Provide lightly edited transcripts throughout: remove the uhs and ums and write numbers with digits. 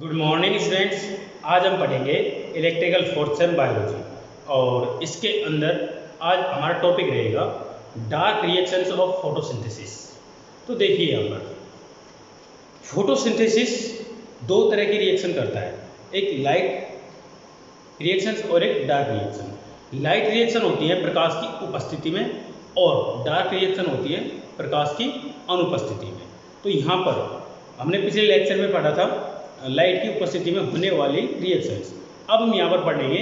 Good morning students. आज हम पढ़ेंगे इलेक्ट्रिकल फोर्स एंड बायोलॉजी और इसके अंदर आज हमारा टॉपिक रहेगा डार्क रिएक्शंस ऑफ फोटोसिंथेसिस। तो देखिए यहाँ पर फोटोसिंथेसिस दो तरह की रिएक्शन करता है, एक लाइट रिएक्शंस और एक डार्क रिएक्शन। लाइट रिएक्शन होती है प्रकाश की उपस्थिति में और डार्क रिएक्शन होती है प्रकाश की अनुपस्थिति में। तो यहाँ पर हमने पिछले लेक्चर में पढ़ा था लाइट की उपस्थिति में होने वाली रिएक्शंस। अब हम यहाँ पर पढ़ेंगे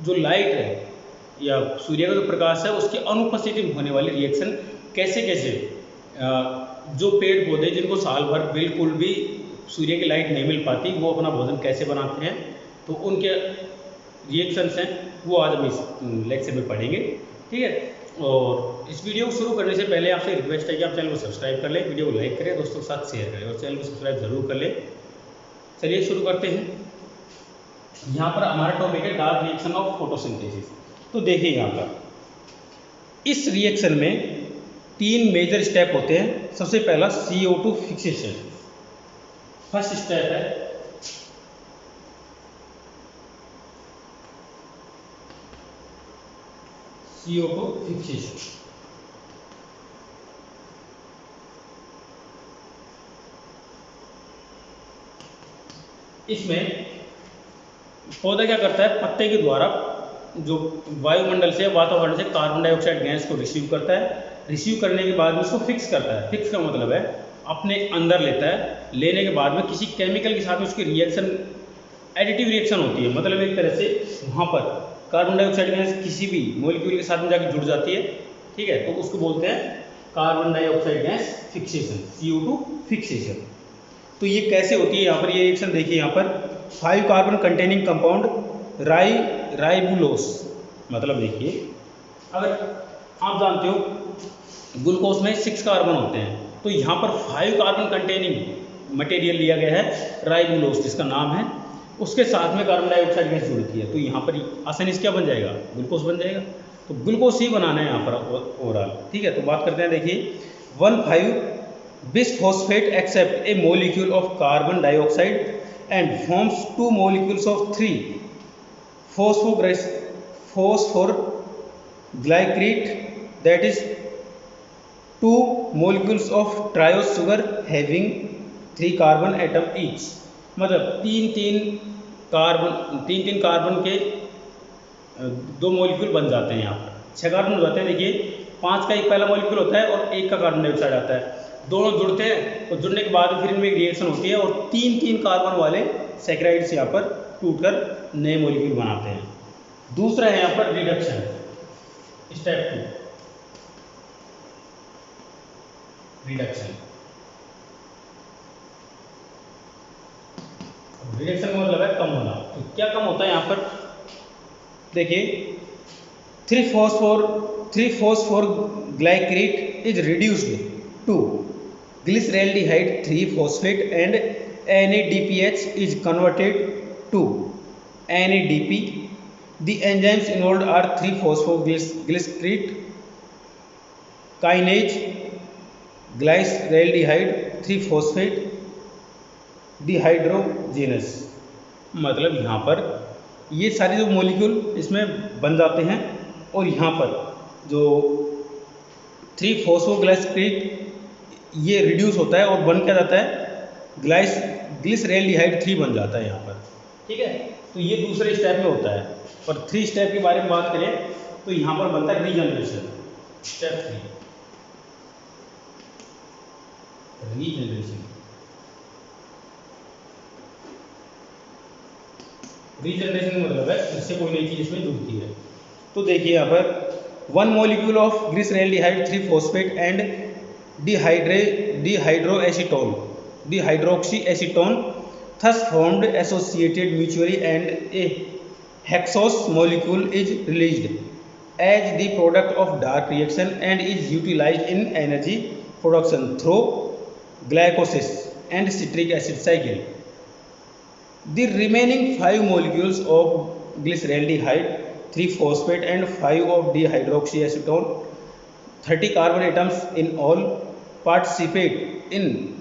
जो लाइट है या सूर्य का जो प्रकाश है उसकी अनुपस्थिति में होने वाली रिएक्शन कैसे कैसे जो पेड़ पौधे जिनको साल भर बिल्कुल भी सूर्य की लाइट नहीं मिल पाती वो अपना भोजन कैसे बनाते हैं, तो उनके रिएक्शंस हैं वो आज हम इस लेक्चर में पढ़ेंगे। ठीक है, और इस वीडियो को शुरू करने से पहले आपसे रिक्वेस्ट है कि आप चैनल को सब्सक्राइब कर लें, वीडियो को लाइक करें, दोस्तों के साथ शेयर करें और चैनल को सब्सक्राइब जरूर कर लें। चलिए शुरू करते हैं। यहाँ पर हमारा टॉपिक है डार्क रिएक्शन ऑफ फोटोसिंथेसिस। तो देखिए यहाँ पर इस रिएक्शन में तीन मेजर स्टेप होते हैं। सबसे पहला CO2 फिक्सेशन। फर्स्ट स्टेप है CO2 फिक्सेशन। इसमें पौधा क्या करता है, पत्ते के द्वारा जो वायुमंडल से वातावरण से कार्बन डाइऑक्साइड गैस को रिसीव करता है, रिसीव करने के बाद में उसको फिक्स करता है। फिक्स का मतलब है अपने अंदर लेता है, लेने के बाद में किसी केमिकल के साथ में उसकी रिएक्शन एडिटिव रिएक्शन होती है। मतलब एक तरह से वहाँ पर कार्बन डाइऑक्साइड गैस किसी भी मॉलिक्यूल के साथ में जाकर जुड़ जाती है। ठीक है, तो उसको बोलते हैं carbon dioxide gas fixation, CO2 fixation. तो ये कैसे होती है, यहाँ पर ये रिएक्शन देखिए। यहाँ पर 5 कार्बन कंटेनिंग कंपाउंड राइबुलोस। मतलब देखिए, अगर आप जानते हो ग्लूकोज में 6 कार्बन होते हैं, तो यहाँ पर 5 कार्बन कंटेनिंग मटेरियल लिया गया है राइबुलोस जिसका नाम है, उसके साथ में कार्बन डाइऑक्साइड गैस जुड़ती है। तो यहाँ पर आसानी से क्या बन जाएगा, ग्लूकोज बन जाएगा। तो ग्लूकोज ही बनाना है यहाँ पर ओवरऑल। ठीक है, तो बात करते हैं। देखिए 1,5 bisphosphate accept a molecule of carbon dioxide and forms 2 molecules of 3 phosphoglycerate, that is 2 molecules of triose sugar having 3 carbon atom each। मतलब तीन कार्बन के 2 मॉलिक्यूल बन जाते हैं। यहाँ पर 6 कार्बन हो जाते हैं। देखिए 5 का एक पहला मॉलिक्यूल होता है और 1 का कार्बन डाइऑक्साइड आता है, दोनों जुड़ते हैं। तो जुड़ने के बाद फिर इनमें एक रिएक्शन होती है और तीन कार्बन वाले सैकराइड्स यहाँ पर टूटकर नए मॉलिक्यूल बनाते हैं। दूसरा है यहाँ पर रिडक्शन, स्टेप 2 रिडक्शन। रिडक्शन का मतलब है कम होना। तो क्या कम होता है यहाँ पर, देखिए 3 phosphoglycerate is reduced to glyceraldehyde 3-phosphate and NADPH is converted to NADP. The enzymes involved are 3-phosphoglycerate kinase, glyceraldehyde 3-phosphate dehydrogenase। मतलब यहाँ पर ये सारे जो मॉलिक्यूल इसमें बन जाते हैं और यहाँ पर जो 3-phosphoglycerate ये रिड्यूस होता है और बन क्या जाता है, ग्लिसरैल्डिहाइड 3 बन जाता है यहाँ पर। ठीक है, तो ये दूसरे स्टेप में होता है। और 3 स्टेप के बारे में बात करें तो यहाँ पर बनता है रीजनरेशन। Step 3 regeneration. रीजनरेशन मतलब है इससे कोई नई चीज इसमें जुड़ती है। तो देखिए यहाँ पर 1 molecule of glyceraldehyde 3-phosphate and dehydroxyacetone thus formed associated mutually, and a hexose molecule is released as the product of dark reaction and is utilized in energy production through glycolysis and citric acid cycle. The remaining 5 molecules of glyceraldehyde 3-phosphate and 5 of dehydroxyacetone, 30 carbon atoms in all, participate in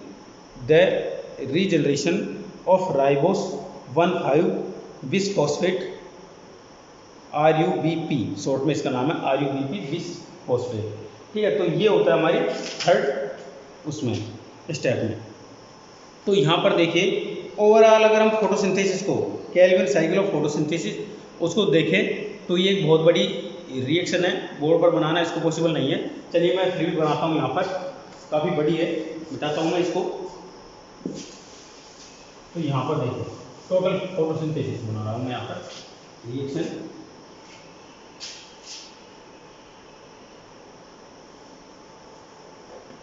the regeneration of ribose 1,5 bisphosphate RUBP, short में इसका नाम है RUBP bisphosphate. ठीक है, तो ये होता है हमारे थर्ड उसमें स्टेप में। तो यहाँ पर देखिए ओवरऑल अगर हम फोटोसिंथेसिस को, केल्विन साइकिल ऑफ फोटोसिंथेसिस उसको देखें तो ये एक बहुत बड़ी रिएक्शन है, बोर्ड पर बनाना इसको पॉसिबल नहीं है। चलिए मैं फ्लूइड बनाता हूँ, यहाँ पर काफ़ी बड़ी है, बताता हूँ मैं इसको। तो यहाँ पर देखिए टोटल फोटोसिंथेसिस बना रहा हूँ मैं यहाँ पर reaction.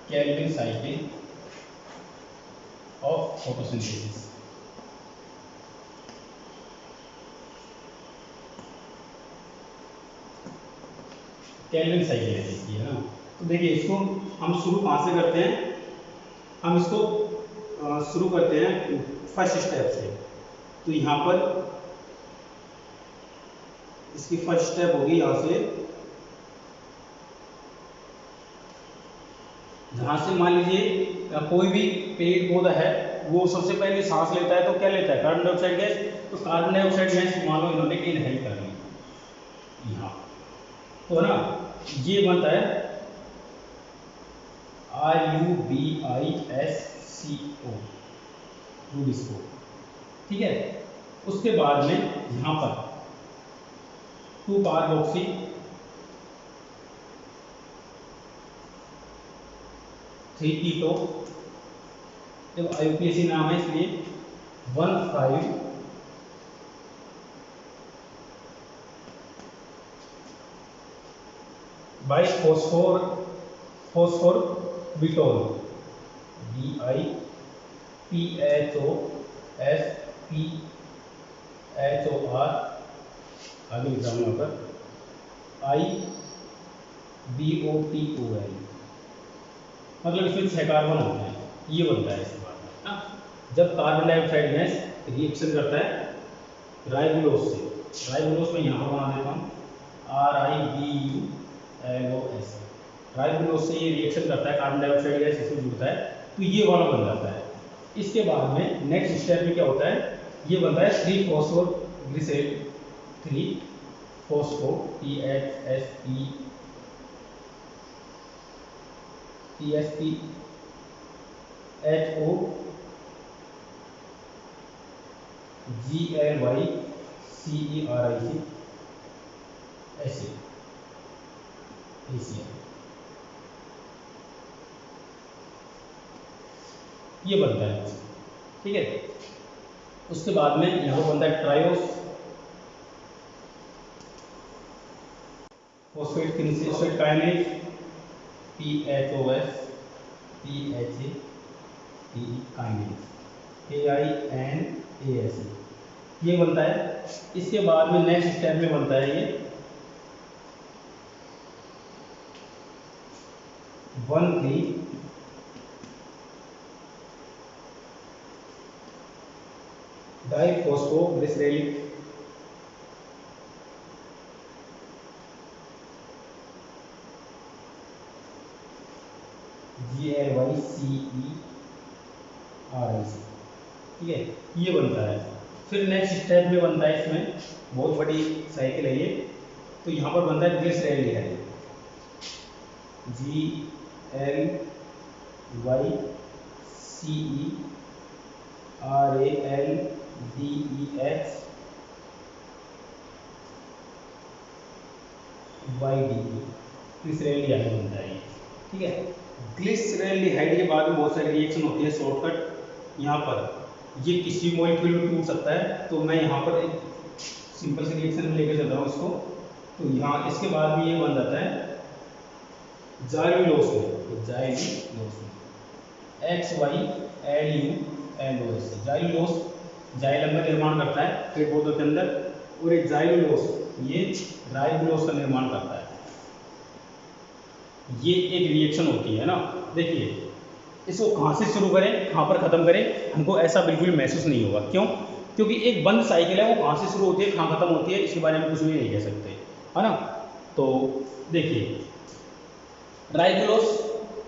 Calvin cycle of photosynthesis. Calvin cycle है देखिए ना। तो देखिए इसको हम शुरू कहाँ से करते हैं, हम इसको शुरू करते हैं फर्स्ट स्टेप से। तो यहाँ पर इसकी फर्स्ट स्टेप होगी यहाँ से, जहाँ से मान लीजिए कोई भी पेड़ पौधा है वो सबसे पहले सांस लेता है, तो क्या लेता है, कार्बन डाइऑक्साइड गैस। तो कार्बन डाइऑक्साइड गैस मान लो इन्होंने इनहेल कर ली यहाँ, तो ना ये बनता है RUBISCO, रूबिस्को। ठीक है, उसके बाद में यहाँ पर 2 कार्बोक्सी 3 कीटो, जब IUPAC नाम है इसलिए 1,5 बाई फोस्फोर बिटोल BIPHOSPHOR, आगे लिखा हूँ यहाँ पर IBOTOL, मतलब इसमें 6 कार्बन होते हैं, ये बनता है इसके बाद में। जब कार्बन डाइऑक्साइड गैस रिएक्शन करता है राइबोलोस से, राइबोलोस में यहाँ पर बना देता हूँ RIBULOS, राइबोलोस से ये रिएक्शन करता है, कार्बन डाइऑक्साइड गैस इसमें जुड़ता है, तो ये वाला बन जाता है। इसके बाद में नेक्स्ट स्टेप में क्या होता है, ये बनता है 3-फॉस्फोग्लिसराइड, 3-फॉस्फो TSPHO GLYCERIC एसिड, ये बनता है। ठीक है, उसके बाद में यहाँ पर बनता है ट्रायोस फॉस्फेट किनेसेट kinase PHOS PHA kinase KINAS, ये बनता है। इसके बाद में नेक्स्ट स्टेप में बनता है ये 1,3 डाइफॉस्फोग्लिसराइड GLYCERIC। ठीक है, ये बनता है। फिर नेक्स्ट स्टेप में बनता है, इसमें बहुत बड़ी साइकिल है ये, तो यहाँ पर बनता है ग्लिसरैल्डिहाइड GLYCERALDEHYD, ग्लिसरैल्डिहाइड बनता है ये। ठीक है, ग्लिसरैल्डिहाइड के बाद में बहुत सारी रिएक्शन होती है शॉर्टकट। यहाँ पर ये किसी मॉलिक्यूल में टूट सकता है, तो मैं यहाँ पर एक सिंपल सी रिएक्शन में लेकर चल रहा हूँ इसको। तो यहाँ इसके बाद में ये बन जाता है जाइलुलोस में, XYLULOS, जाइलुलोस जाइलम का निर्माण करता है पेड़ पौधों के अंदर, और एक जाइलुलोस ये राइबोलोस का निर्माण करता है। ये एक रिएक्शन होती है ना। देखिए इसको कहाँ से शुरू करें कहाँ पर ख़त्म करें, हमको ऐसा बिल्कुल महसूस नहीं होगा। क्यों? क्योंकि एक बंद साइकिल है, वो कहाँ से शुरू होती है कहाँ ख़त्म होती है इसके बारे में कुछ भी नहीं कह सकते, है ना। तो देखिए राइबोलोस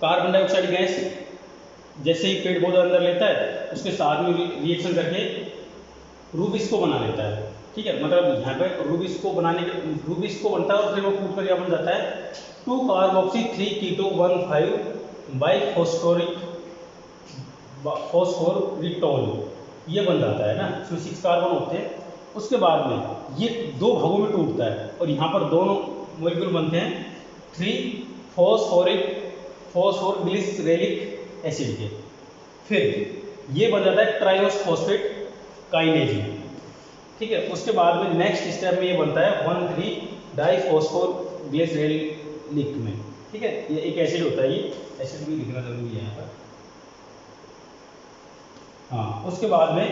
कार्बन डाइऑक्साइड गैस जैसे ही पेड़ पौधा अंदर लेता है उसके साथ में रिएक्शन करके रूबिस को बना लेता है। ठीक है, मतलब यहाँ पे रूबिस को बनाने के रूबिस को बनता है और फिर वो कूट कर क्या बन जाता है 2 कार्बोक्सी 3 कीटो 1,5 बाई फॉस्फोरिटोल, ये बन जाता है ना, इसमें 6 कार्बन होते हैं। उसके बाद में ये 2 भागों में टूटता है और यहाँ पर दोनों मॉलिक्यूल बनते हैं 3 फॉस्फोग्लिसरेलिक एसिड के। फिर ये बन जाता है ट्राइओस फॉस्फेट काइनेज। ठीक है, उसके बाद में नेक्स्ट स्टेप में ये बनता है 1,3 डाइफॉस्फोग्लिसरेलिक में। ठीक है, ये एक एसिड होता है, ये एसिड भी लिखना जरूरी है यहाँ पर। हाँ, उसके बाद में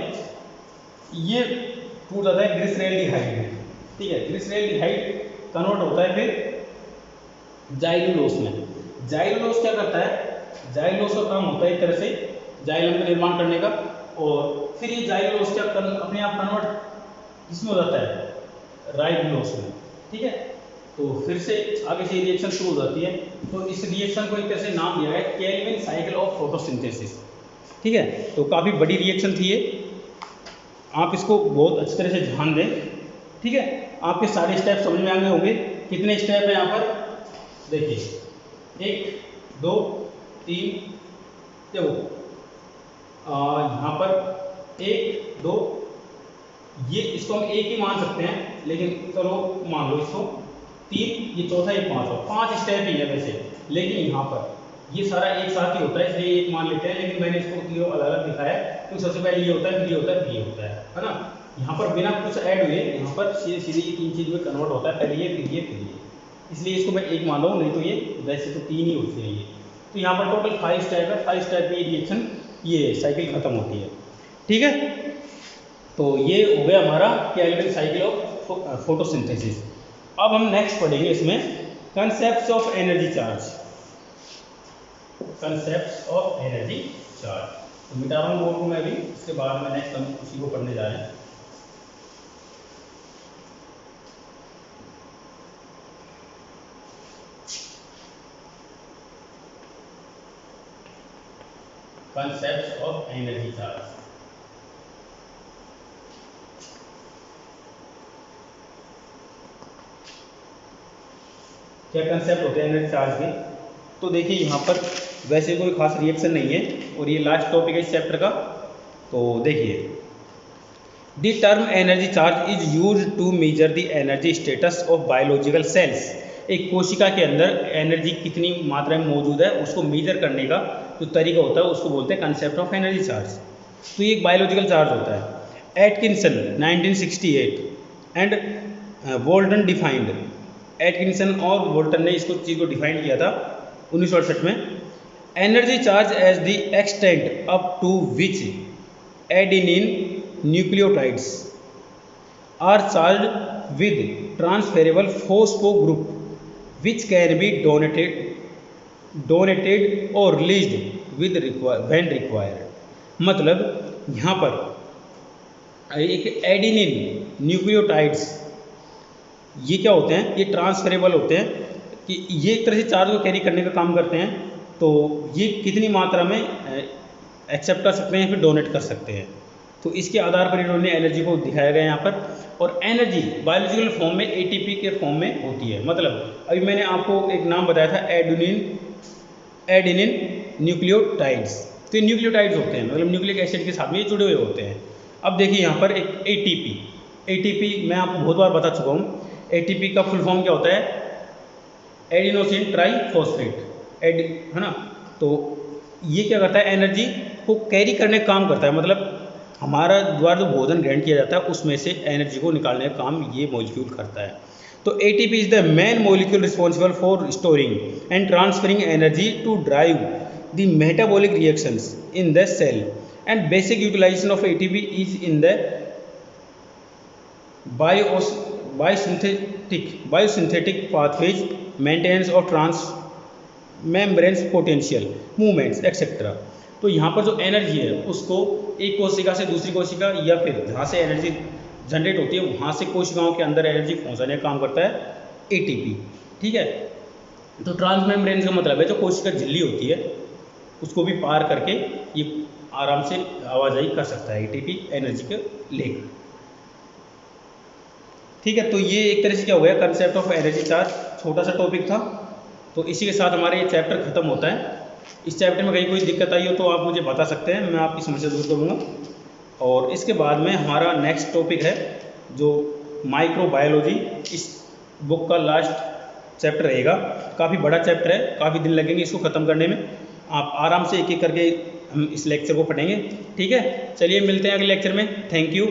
ये टूट जाता है ग्लिसरैल्डिहाइड में। ठीक है, ग्लिसरैल्डिहाइड कन्वर्ट होता है फिर जाइलुलोज में। जाइलुलोज क्या करता है, जाइलुलोज का काम होता है एक तरह से जाइलम का निर्माण करने का, और फिर ये जाइलुलोज क्या अपने आप कन्वर्ट इसमें हो जाता है राइबोलोज में। ठीक है, तो फिर से आगे से रिएक्शन शुरू हो जाती है। तो इस रिएक्शन को एक तरह से नाम दिया है केल्विन साइकिल ऑफ फोटोसिंथेसिस। ठीक है, तो काफ़ी बड़ी रिएक्शन थी ये, आप इसको बहुत अच्छी तरह से ध्यान दें। ठीक है, आपके सारे स्टेप समझ में आ गए होंगे। कितने स्टेप हैं यहाँ पर देखिए, 1 2 3, देखो यहाँ पर 1 2, ये इसको हम एक ही मान सकते हैं, लेकिन चलो मान लो इसको 3, ये चौथा, ये पाँचवा, 5 स्टेप ही है वैसे, लेकिन यहाँ पर ये सारा एक साथ ही होता है इसलिए एक मान लेते हैं, लेकिन मैंने इसको तीनों अलग अलग दिखाया है। तो सबसे पहले ये होता है, फिर ये होता है, फिर ये होता है ना। यहाँ पर बिना कुछ ऐड हुए यहाँ पर सीधे सीधे ये 3 चीज में कन्वर्ट होता है, पहले ये फिर ये फिर ये, इसलिए इसको मैं एक मान रहा हूँ, नहीं तो ये वैसे तो 3 ही होते हैं ये। तो यहाँ पर टोटल 5 स्टेप है, 5 स्टेप में ये रिएक्शन ये साइकिल खत्म होती है। ठीक है, तो ये हो गया हमारा केल्विन साइकिल ऑफ फोटोसिंथेसिस। अब हम नेक्स्ट पढ़ेंगे इसमें concepts of energy charge. Concepts of energy charge तो मिटा रहा हूँ बोर्ड को मैं अभी, इसके बाद में नेक्स्ट हम उसी को पढ़ने जा रहे हैं। Concepts of energy charge. क्या कंसेप्ट होते हैं एनर्जी चार्ज के, तो देखिए यहाँ पर वैसे कोई खास रिएक्शन नहीं है और ये लास्ट टॉपिक है इस चैप्टर का। तो देखिए, the term energy charge is use to measure the energy status of biological cells. एक कोशिका के अंदर एनर्जी कितनी मात्रा में मौजूद है उसको मेजर करने का जो तरीका होता है उसको बोलते हैं कंसेप्ट ऑफ एनर्जी चार्ज। तो ये एक बायोलॉजिकल चार्ज होता है। Atkinson 1968 and Walton defined, Atkinson और वोल्टन ने इसको चीज़ को डिफाइन किया था 1968 में। Energy charge as the extent up to which adenine nucleotides are charge with transferable phospho group which can be donated और रिलीज्ड विद व्हेन रिक्वायर्ड। मतलब यहाँ पर एक एडेनिन न्यूक्लियोटाइड्स ये क्या होते हैं, ये ट्रांसफरेबल होते हैं कि ये एक तरह से चार्ज को कैरी करने का काम करते हैं। तो ये कितनी मात्रा में एक्सेप्ट कर सकते हैं फिर डोनेट कर सकते हैं। तो इसके आधार पर इन्होंने एनर्जी को दिखाया गया यहाँ पर। और एनर्जी बायोलॉजिकल फॉर्म में एटीपी के फॉर्म में होती है। मतलब अभी मैंने आपको एक नाम बताया था एडेनिन न्यूक्लियोटाइड्स। तो ये न्यूक्लियोटाइड्स होते हैं, मतलब न्यूक्लिक एसिड के साथ में ये जुड़े हुए होते हैं। अब देखिए यहाँ पर एक एटीपी मैं आपको बहुत बार बता चुका हूँ। एटीपी का फुल फॉर्म क्या होता है, एडिनोसिन ट्राइफॉस्फेट, है ना। तो ये क्या करता है, एनर्जी को कैरी करने का काम करता है। मतलब हमारा द्वारा जो भोजन ग्रहण किया जाता है उसमें से एनर्जी को निकालने का काम ये मॉलिक्यूल करता है। तो ATP is the main molecule responsible for storing and transferring energy to drive the metabolic reactions in the cell and basic utilisation of ATP is in the biosynthetic pathways, maintenance of transmembrane potential movements etc. तो यहाँ पर जो energy है उसको एक कोशिका से दूसरी कोशिका या फिर जहाँ से एनर्जी जनरेट होती है वहाँ से कोशिकाओं के अंदर एनर्जी पहुँचाने का काम करता है एटीपी। ठीक है, तो ट्रांसमेम्ब्रेन का मतलब है जो कोशिका झिल्ली होती है उसको भी पार करके ये आराम से आवाजाही कर सकता है एटीपी एनर्जी के लेकर। ठीक है, तो ये एक तरह से क्या हो गया, कंसेप्ट ऑफ एनर्जी चार्ज, छोटा सा टॉपिक था। तो इसी के साथ हमारे ये चैप्टर खत्म होता है। इस चैप्टर में कहीं कोई दिक्कत आई हो तो आप मुझे बता सकते हैं, मैं आपकी समस्या दूर करूँगा। और इसके बाद में हमारा नेक्स्ट टॉपिक है जो माइक्रोबायोलॉजी, इस बुक का लास्ट चैप्टर रहेगा। काफ़ी बड़ा चैप्टर है, काफ़ी दिन लगेंगे इसको ख़त्म करने में। आप आराम से एक एक करके हम इस लेक्चर को पढ़ेंगे। ठीक है, चलिए मिलते हैं अगले लेक्चर में। Thank you.